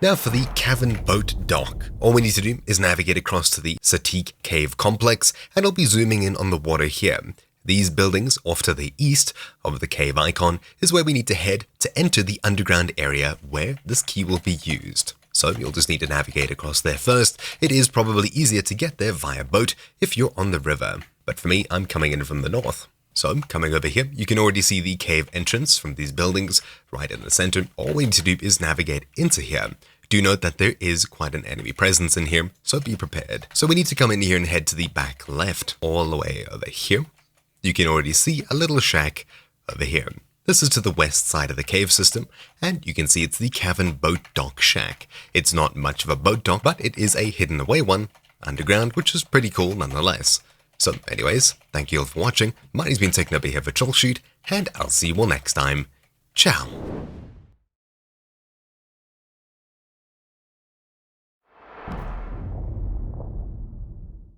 Now for the Cavern Boat Dock. All we need to do is navigate across to the Satik Cave Complex, and I'll be zooming in on the water here. These buildings off to the east of the cave icon is where we need to head to enter the underground area where this key will be used. So you'll just need to navigate across there first. It is probably easier to get there via boat if you're on the river. But for me, I'm coming in from the north. So coming over here, you can already see the cave entrance from these buildings right in the center. All we need to do is navigate into here. Do note that there is quite an enemy presence in here, so be prepared. So we need to come in here and head to the back left, all the way over here. You can already see a little shack over here. This is to the west side of the cave system, and you can see it's the Cavern Boat Dock Shack. It's not much of a boat dock, but it is a hidden away one underground, which is pretty cool nonetheless. So anyways, thank you all for watching. Money's been taken over here for Troubleshoot, and I'll see you all next time. Ciao.